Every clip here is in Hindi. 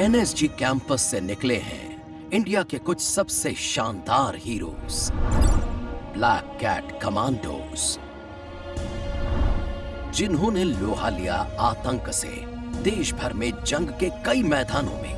एनएसजी कैंपस से निकले हैं इंडिया के कुछ सबसे शानदार हीरोज, ब्लैक कैट कमांडोज, जिन्होंने लोहा लिया आतंक से देश भर में जंग के कई मैदानों में।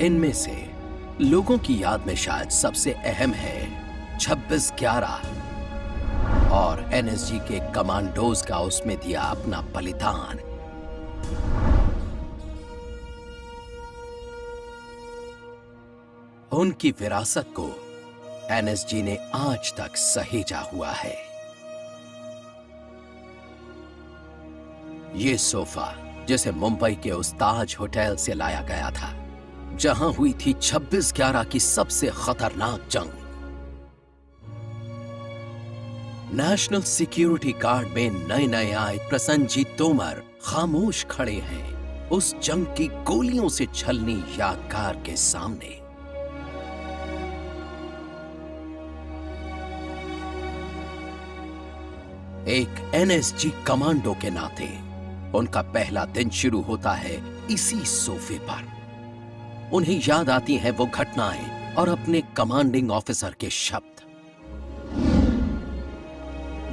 इनमें से लोगों की याद में शायद सबसे अहम है 26/11 और एनएसजी के कमांडोज का उसमें दिया अपना बलिदान। उनकी विरासत को एनएसजी ने आज तक सहेजा हुआ है। ये सोफा जिसे मुंबई के उस ताज होटल से लाया गया था जहां हुई थी 26/11 की सबसे खतरनाक जंग। नेशनल सिक्योरिटी गार्ड में नए नए आए प्रसन्नजीत तोमर खामोश खड़े हैं उस जंग की गोलियों से छलनी यादगार के सामने। एक एनएसजी कमांडो के नाते उनका पहला दिन शुरू होता है इसी सोफे पर। उन्हें याद आती हैं वो घटनाएं और अपने कमांडिंग ऑफिसर के शब्द।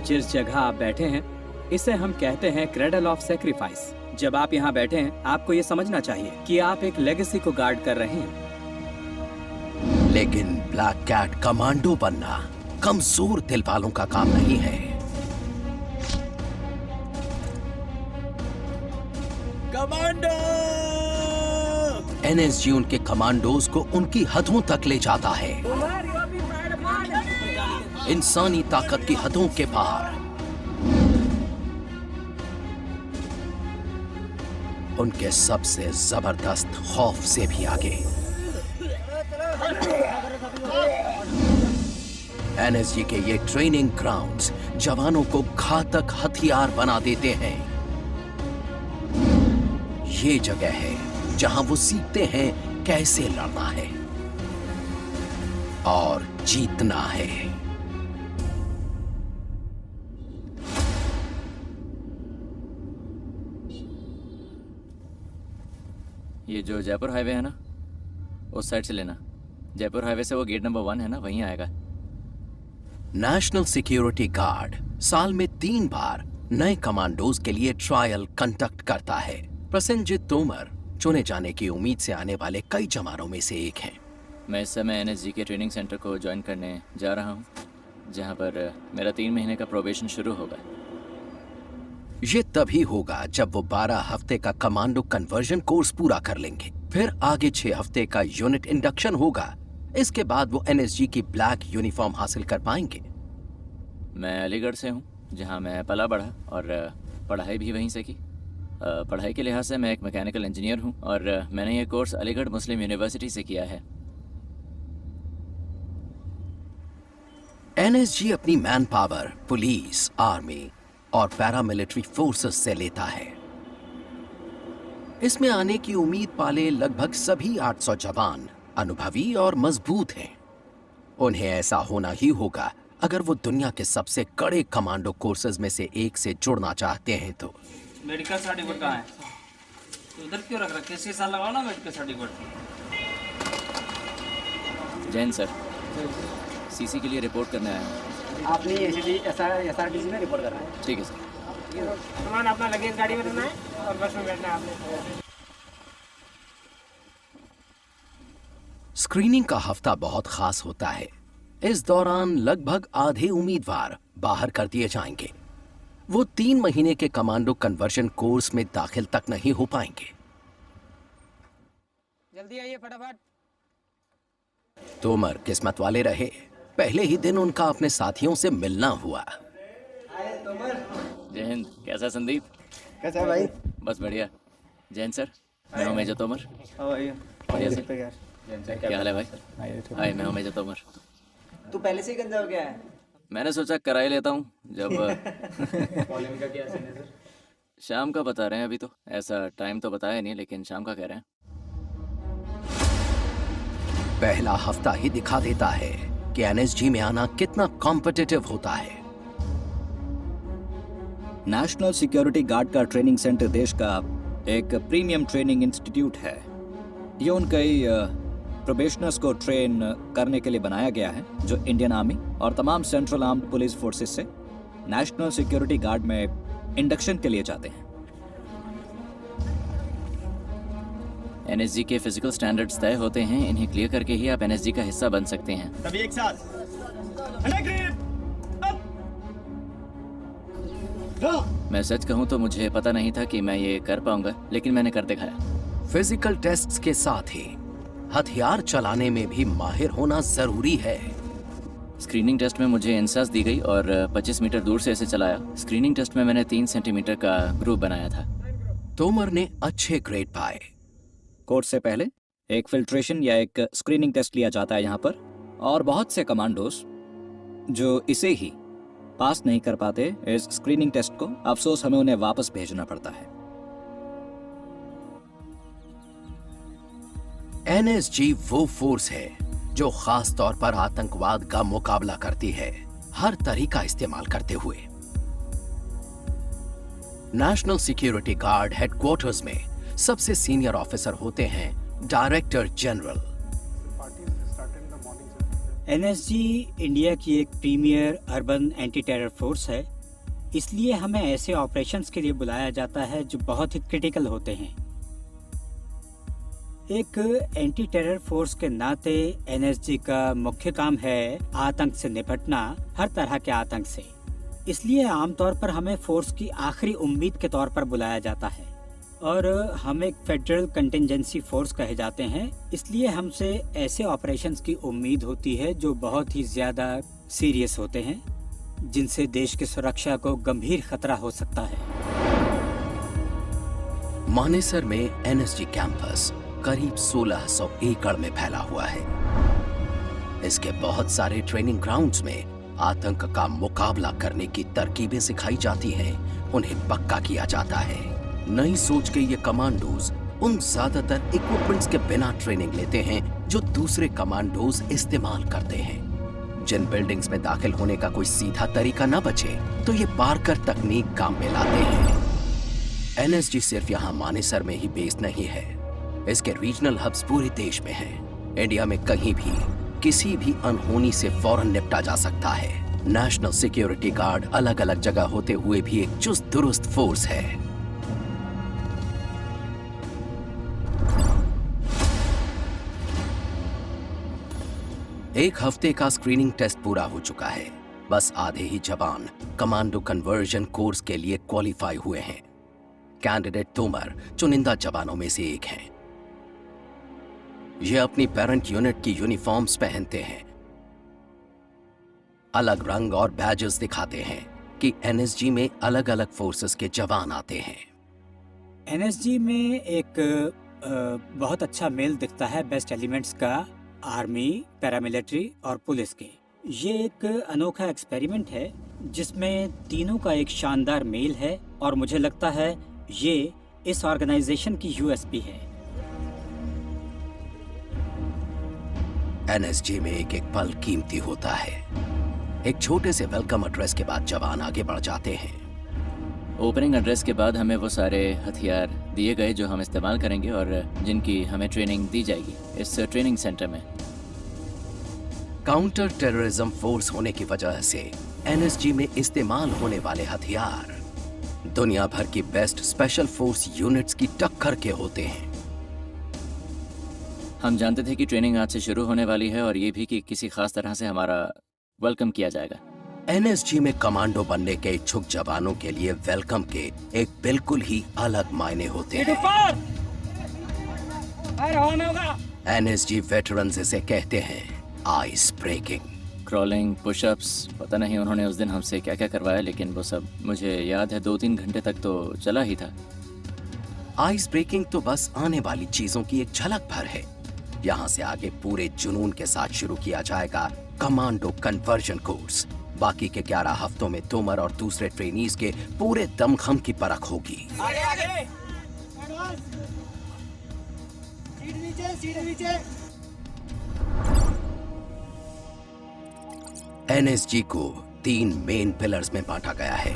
जिस जगह आप बैठे हैं इसे हम कहते हैं क्रेडल ऑफ सेक्रीफाइस। जब आप यहाँ बैठे हैं आपको ये समझना चाहिए कि आप एक लेगेसी को गार्ड कर रहे हैं। लेकिन ब्लैक कैट कमांडो बनना कमजोर दिल वालों का काम नहीं है। कमांडो! एनएसजी उनके कमांडोज को उनकी हदों तक ले जाता है, इंसानी ताकत की हदों के पार। उनके सबसे जबरदस्त खौफ से भी आगे। एनएसजी के ये ट्रेनिंग ग्राउंड्स जवानों को घातक हथियार बना देते हैं। ये जगह है जहां वो सीखते हैं कैसे लड़ना है और जीतना है। ये जो जयपुर हाईवे है ना, उस साइड से लेना। जयपुर हाईवे से वो गेट नंबर 1 है ना, वहीं आएगा। नेशनल सिक्योरिटी गार्ड साल में 3 बार नए कमांडोज के लिए ट्रायल कंडक्ट करता है। प्रसन्नजीत तोमर चुने जाने की उम्मीद से आने वाले कई जवानों में से एक हैं। मैं इस समय एनएसजी के ट्रेनिंग सेंटर को ज्वाइन करने जा रहा हूँ, जहाँ पर मेरा 3 महीने का प्रोबेशन शुरू होगा। ये तभी होगा जब वो 12 हफ्ते का कमांडो कन्वर्जन कोर्स पूरा कर लेंगे। फिर आगे 6 हफ्ते का यूनिट इंडक्शन होगा। इसके बाद वो एनएसजी की ब्लैक यूनिफॉर्म हासिल कर पाएंगे। मैं अलीगढ़ से हूँ, जहाँ मैं पला बढ़ा और पढ़ाई भी वहीं से की। पढ़ाई के लिहाज से मैं एक मैकेनिकल इंजीनियर हूँ और मैंने ये कोर्स अलीगढ़ मुस्लिम यूनिवर्सिटी से किया है। एनएसजी अपनी मैन पावर पुलिस, आर्मी और पैरामिलिट्री फोर्सेस से लेता है। इसमें आने की उम्मीद पाले लगभग सभी 800 जवान अनुभवी और मजबूत हैं। उन्हें ऐसा होना ही होगा अगर वो दुनिया के सबसे कड़े कमांडो कोर्सेज में से एक से जुड़ना चाहते हैं तो। मेडिकल सर्टिफिकेट कहाँ है? तो उधर क्यों रख रखे? 6 साल लगाओ ना medical certificate. Jain sir, CC के लिए रिपोर्ट करने आया हूँ। आपने एसआरटीसी में रिपोर्ट करना है। ठीक है सर। सामान अपना लगेज गाड़ी में रखना है और बस में बैठना है आपने। स्क्रीनिंग का हफ्ता बहुत खास होता है। इस दौरान लगभग आधे उम्मीदवार बाहर कर दिए जाएंगे। वो 3 महीने के कमांडो कन्वर्जन कोर्स में दाखिल तक नहीं हो पाएंगे। जल्दी आइए फटाफट। तोमर किस्मत वाले रहे, पहले ही दिन उनका अपने साथियों से मिलना हुआ। जय हिंद। कैसा संदीप? कैसा है भाई? बस बढ़िया। जैन सर, मैं हूँ मेजर तोमर। बढ़िया सर। क्या हाल है भाई? हाय, मैं हूँ मेजर तोमर। तू पहले से ही गंजा हो गया है? मैंने सोचा करा ही लेता हूँ जब कॉलिंग का क्या सीन है सर? शाम का बता रहे हैं। अभी तो ऐसा टाइम तो बताया नहीं, लेकिन शाम का कह रहे हैं। पहला हफ्ता ही दिखा देता है कि एनएसजी में आना कितना कॉम्पिटिटिव होता है। नेशनल सिक्योरिटी गार्ड का ट्रेनिंग सेंटर देश का एक प्रीमियम ट्रेनिंग इंस्टीट्यूट है। ये उन कई प्रोबेशनर्स को ट्रेन करने के लिए बनाया गया है जो इंडियन आर्मी और तमाम सेंट्रल आर्म्ड पुलिस फोर्सेस से नेशनल सिक्योरिटी गार्ड में इंडक्शन के लिए जाते हैं। एनएसजी के फिजिकल स्टैंडर्ड्स तय होते हैं, इन्हें क्लियर करके ही आप एनएसजी का हिस्सा बन सकते हैं। सभी एक साथ। मैं सच कहूं तो मुझे पता नहीं था कि मैं ये कर पाऊंगा, लेकिन मैंने कर दिखाया। फिजिकल टेस्ट्स के साथ ही हथियार चलाने में भी माहिर होना जरूरी है। स्क्रीनिंग टेस्ट में मुझे इंसास दी गई और 25 मीटर दूर से इसे चलाया। स्क्रीनिंग टेस्ट में मैंने 3 सेंटीमीटर का ग्रुप बनाया था। तोमर ने अच्छे ग्रेड पाए। कोर्स से पहले एक फिल्ट्रेशन या एक स्क्रीनिंग टेस्ट लिया जाता है यहाँ पर, और बहुत से कमांडोज जो इसे ही पास नहीं कर पाते इस स्क्रीनिंग टेस्ट को, अफसोस हमें उन्हें वापस भेजना पड़ता है। एनएसजी वो फोर्स है जो खास तौर पर आतंकवाद का मुकाबला करती है, हर तरीका इस्तेमाल करते हुए। नेशनल सिक्योरिटी गार्ड हेडक्वार्टर्स में सबसे सीनियर ऑफिसर होते हैं डायरेक्टर जनरल। एनएसजी इंडिया की एक premier urban anti terror force है, इसलिए हमें ऐसे ऑपरेशंस के लिए बुलाया जाता है जो बहुत ही क्रिटिकल होते हैं। एक एंटी टेरर फोर्स के नाते एनएसजी का मुख्य काम है आतंक से निपटना, हर तरह के आतंक से। इसलिए आमतौर पर हमें फोर्स की आखिरी उम्मीद के तौर पर बुलाया जाता है, और हम एक फेडरल कंटिजेंसी फोर्स कहे जाते हैं। इसलिए हमसे ऐसे ऑपरेशंस की उम्मीद होती है जो बहुत ही ज्यादा सीरियस होते हैं, जिनसे देश की सुरक्षा को गंभीर खतरा हो सकता है। मानेसर में एनएसजी कैंपस करीब 1600 एकड़ में फैला हुआ है। इसके बहुत सारे ट्रेनिंग ग्राउंड्स में आतंक का मुकाबला करने की तरकीबें सिखाई जाती हैं, उन्हें पक्का किया जाता है। नई सोच के ये कमांडोज उन ज्यादातर इक्विपमेंट्स के बिना ट्रेनिंग लेते हैं जो दूसरे कमांडोज इस्तेमाल करते हैं। जिन बिल्डिंग्स में दाखिल होने का कोई सीधा तरीका न बचे तो ये पार्कर तकनीक काम में लाते हैं। एनएसजी सिर्फ यहाँ मानेसर में ही बेस्ड नहीं है, इसके रीजनल हब्स पूरे देश में हैं। इंडिया में कहीं भी किसी भी अनहोनी से फौरन निपटा जा सकता है। नेशनल सिक्योरिटी गार्ड अलग अलग जगह होते हुए भी एक चुस्त दुरुस्त फोर्स है। एक हफ्ते का स्क्रीनिंग टेस्ट पूरा हो चुका है। बस आधे ही जवान कमांडो कन्वर्जन कोर्स के लिए क्वालिफाई हुए हैं। कैंडिडेट तोमर चुनिंदा जवानों में से एक हैं। ये अपनी पेरेंट यूनिट की यूनिफॉर्म्स पहनते हैं, अलग रंग और बैजेस दिखाते हैं कि एनएसजी में अलग अलग फोर्सेस के जवान आते हैं। एनएसजी में एक बहुत अच्छा मेल दिखता है बेस्ट एलिमेंट्स का, आर्मी, पैरामिलिट्री और पुलिस के। ये एक अनोखा एक्सपेरिमेंट है जिसमें तीनों का एक शानदार मेल है, और मुझे लगता है ये इस ऑर्गेनाइजेशन की यूएसपी है। एनएसजी में एक एक पल कीमती होता है। एक छोटे से वेलकम एड्रेस के बाद जवान आगे बढ़ जाते हैं। ओपनिंग एड्रेस के बाद हमें वो सारे हथियार दिए गए जो हम इस्तेमाल करेंगे और जिनकी हमें ट्रेनिंग दी जाएगी इस ट्रेनिंग सेंटर में। काउंटर टेररिज्म फोर्स होने की वजह से एनएसजी में इस्तेमाल होने वाले हथियार दुनिया भर की बेस्ट स्पेशल फोर्स यूनिट्स की टक्कर के होते हैं। हम जानते थे कि ट्रेनिंग आज से शुरू होने वाली है और ये भी कि किसी खास तरह से हमारा वेलकम किया जाएगा। एनएसजी में कमांडो बनने के इच्छुक जवानों के लिए वेलकम के एक बिल्कुल ही अलग मायने होते हैं। एनएसजी वेटरन्स इसे कहते हैं आइस ब्रेकिंग। क्रॉलिंग, पुशअप्स, पता नहीं उन्होंने उस दिन हमसे क्या क्या करवाया, लेकिन वो सब मुझे याद है 2-3 घंटे तक तो चला ही था। आइस ब्रेकिंग तो बस आने वाली चीजों की एक झलक भर है। यहाँ से आगे पूरे जुनून के साथ शुरू किया जाएगा कमांडो कन्वर्जन कोर्स। बाकी के 11 हफ्तों में तोमर और दूसरे ट्रेनीज के पूरे दमखम की परख होगी। एनएसजी को 3 मेन पिलर्स में बांटा गया है।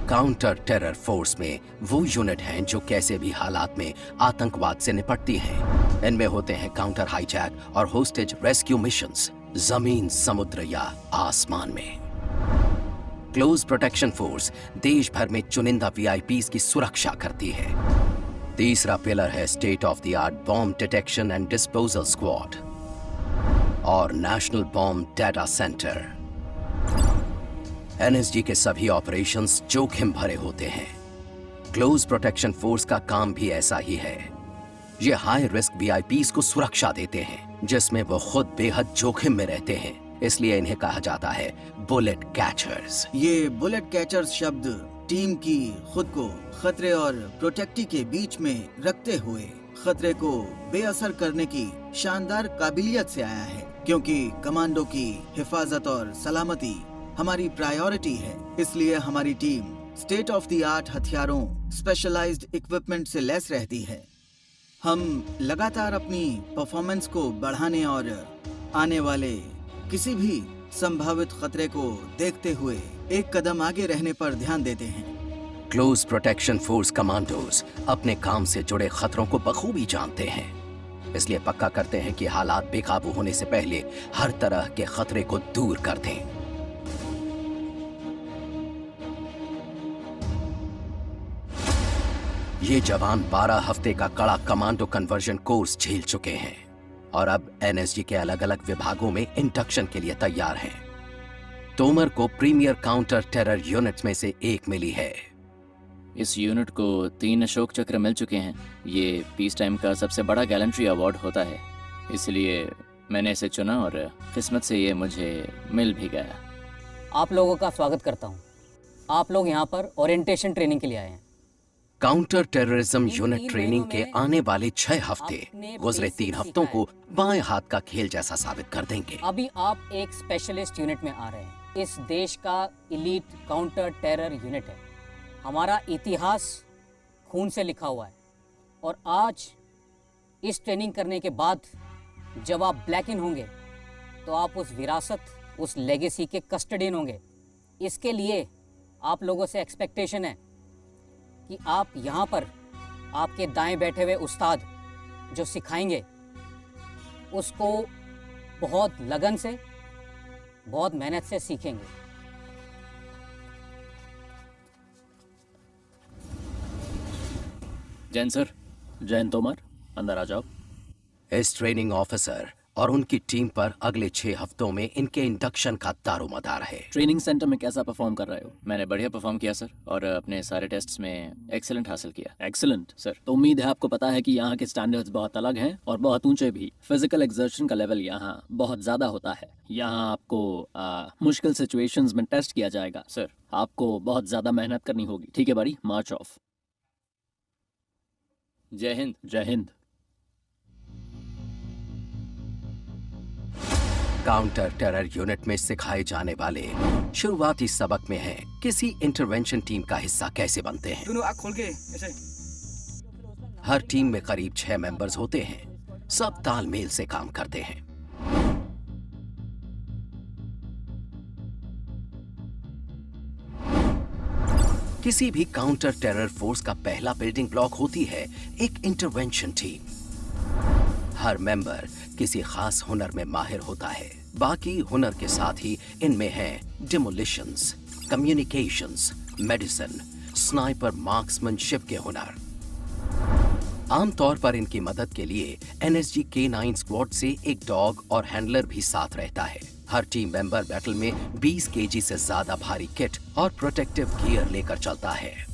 काउंटर टेरर फोर्स में वो यूनिट हैं जो कैसे भी हालात में आतंकवाद से निपटती हैं। इनमें होते हैं काउंटर हाईजैक और होस्टेज रेस्क्यू मिशंस, जमीन, समुद्र या आसमान में। क्लोज प्रोटेक्शन फोर्स देश भर में चुनिंदा वीआईपीज की सुरक्षा करती है। तीसरा पिलर है state of the art bomb detection and disposal squad और national bomb data centre. NSG के सभी ऑपरेशंस जोखिम भरे होते हैं। क्लोज प्रोटेक्शन फोर्स का काम भी ऐसा ही है। ये हाई रिस्क वीआईपीज को सुरक्षा देते हैं, जिसमें वो खुद बेहद जोखिम में रहते हैं। इसलिए इन्हें कहा जाता है बुलेट कैचर्स। ये बुलेट कैचर्स शब्द टीम की खुद को खतरे और प्रोटेक्टी के बीच में रखते हुए खतरे को बेअसर करने की शानदार काबिलियत से आया है, क्योंकि कमांडो की हिफाजत और सलामती हमारी प्रायोरिटी है। इसलिए हमारी team state of the art हथियारों, स्पेशलाइज्ड इक्विपमेंट से लैस रहती है। हम लगातार अपनी परफॉर्मेंस को बढ़ाने और आने वाले किसी भी संभावित खतरे को देखते हुए एक कदम आगे रहने पर ध्यान देते हैं। क्लोज प्रोटेक्शन फोर्स कमांडोज अपने काम से जुड़े खतरों को बखूबी जानते हैं, इसलिए पक्का करते हैं कि हालात बेकाबू होने से पहले हर तरह के खतरे को दूर कर दें। ये जवान 12 हफ्ते का कड़ा कमांडो कन्वर्जन कोर्स झेल चुके हैं और अब एनएसजी के अलग अलग विभागों में इंडक्शन के लिए तैयार हैं। तोमर को प्रीमियर काउंटर टेरर यूनिट में से एक मिली है। इस यूनिट को 3 अशोक चक्र मिल चुके हैं। ये पीस टाइम का सबसे बड़ा गैलेंट्री अवार्ड होता है, इसलिए मैंने इसे चुना और किस्मत से ये मुझे मिल भी गया। आप लोगों का स्वागत करता हूँ। आप लोग यहाँ पर ओरिएंटेशन ट्रेनिंग के लिए आए हैं। काउंटर टेररिज्म यूनिट ट्रेनिंग के आने वाले 6 हफ्ते गुजरे 3 हफ्तों को बाएं हाथ का खेल जैसा साबित कर देंगे। अभी आप एक स्पेशलिस्ट यूनिट में आ रहे हैं। इस देश का इलीट काउंटर टेरर यूनिट है। हमारा इतिहास खून से लिखा हुआ है और आज इस ट्रेनिंग करने के बाद जब आप ब्लैक इन होंगे तो आप उस विरासत, उस लेगेसी के कस्टडियन होंगे। इसके लिए आप लोगों से एक्सपेक्टेशन है कि आप यहाँ पर आपके दाएं बैठे हुए उस्ताद जो सिखाएंगे उसको बहुत लगन से, बहुत मेहनत से सीखेंगे। जैन सर। जैन तोमर, अंदर आ जाओ। इस ट्रेनिंग ऑफिसर और उनकी टीम पर अगले 6 हफ्तों में इनके इंडक्शन का दारोमदार है। ट्रेनिंग सेंटर में कैसा परफॉर्म कर रहे हो? मैंने बढ़िया परफॉर्म किया सर और अपने सारे टेस्ट्स में एक्सीलेंट हासिल किया। Excellent sir. तो उम्मीद है आपको पता है कि यहाँ के स्टैंडर्ड्स बहुत अलग हैं और बहुत ऊंचे भी। फिजिकल एक्सर्शन का लेवल यहाँ बहुत ज़्यादा होता है। यहाँ आपको मुश्किल सिचुएशंस में टेस्ट किया जाएगा। सर। आपको बहुत ज़्यादा मेहनत करनी होगी। ठीक है बड़ी, मार्च ऑफ। जय हिंद। जय हिंद। काउंटर टेरर यूनिट में सिखाए जाने वाले शुरुआती सबक में है किसी इंटरवेंशन टीम का हिस्सा कैसे बनते हैं। दोनों आँख खोल के ऐसे। हर टीम में करीब 6 मेंबर्स होते हैं। सब तालमेल से काम करते हैं। किसी भी काउंटर टेरर फोर्स का पहला बिल्डिंग ब्लॉक होती है एक इंटरवेंशन टीम। हर मेंबर किसी खास हुनर में माहिर होता है। बाकी हुनर के साथ ही इनमें हैं डिमोलिशंस, कम्युनिकेशंस, मेडिसिन, स्नाइपर, मार्क्समैनशिप के हुनर। आमतौर पर इनकी मदद के लिए एनएसजी K9 स्क्वाड से एक डॉग और हैंडलर भी साथ रहता है। हर टीम मेंबर बैटल में 20 केजी से ज्यादा भारी किट और प्रोटेक्टिव गियर लेकर चलता है।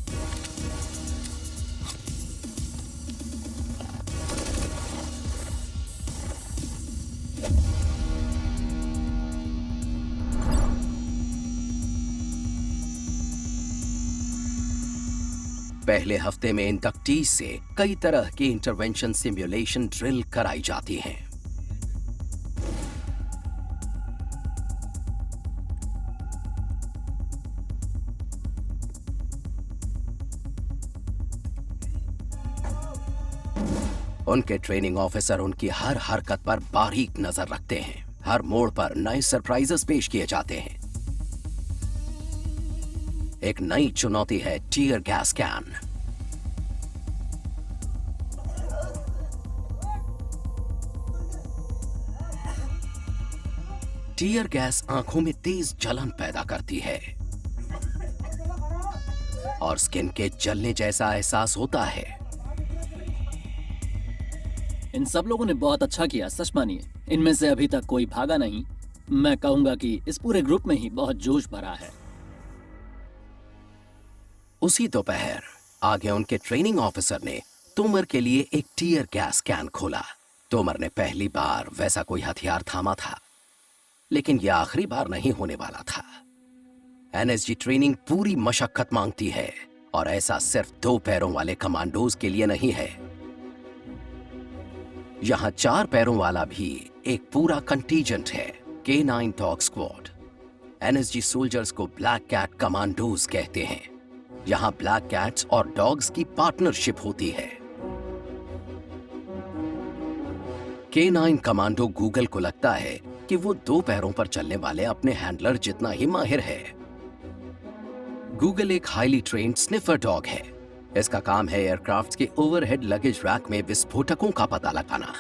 पहले हफ्ते में इंडक्टीज से कई तरह के इंटरवेंशन सिमुलेशन ड्रिल कराई जाती हैं। उनके ट्रेनिंग ऑफिसर उनकी हर हरकत पर बारीक नजर रखते हैं। हर मोड़ पर नए सरप्राइजेस पेश किए जाते हैं। एक नई चुनौती है tear gas can. Tear gas आंखों में तेज जलन पैदा करती है और स्किन के जलने जैसा एहसास होता है। इन सब लोगों ने बहुत अच्छा किया, सच मानिए। इनमें से अभी तक कोई भागा नहीं। मैं कहूंगा कि इस पूरे ग्रुप में ही बहुत जोश भरा है। उसी दोपहर आगे उनके ट्रेनिंग ऑफिसर ने तोमर के लिए एक टीयर गैस कैन खोला। तोमर ने पहली बार वैसा कोई हथियार थामा था, लेकिन यह आखिरी बार नहीं होने वाला था। एनएसजी ट्रेनिंग पूरी मशक्कत मांगती है और ऐसा सिर्फ 2 पैरों वाले कमांडोज के लिए नहीं है। यहां 4 पैरों वाला भी एक पूरा कंटीजेंट है, K9 dog squad. NSG soldiers को ब्लैक कैट कमांडोज कहते हैं। यहां ब्लैक कैट्स और डॉग्स की पार्टनरशिप होती है। K9 कमांडो गूगल को लगता है कि वो 2 पैरों पर चलने वाले अपने हैंडलर जितना ही माहिर है। गूगल एक हाईली ट्रेन्ड स्निफर डॉग है। इसका काम है एयरक्राफ्ट के ओवरहेड लगेज रैक में विस्फोटकों का पता लगाना।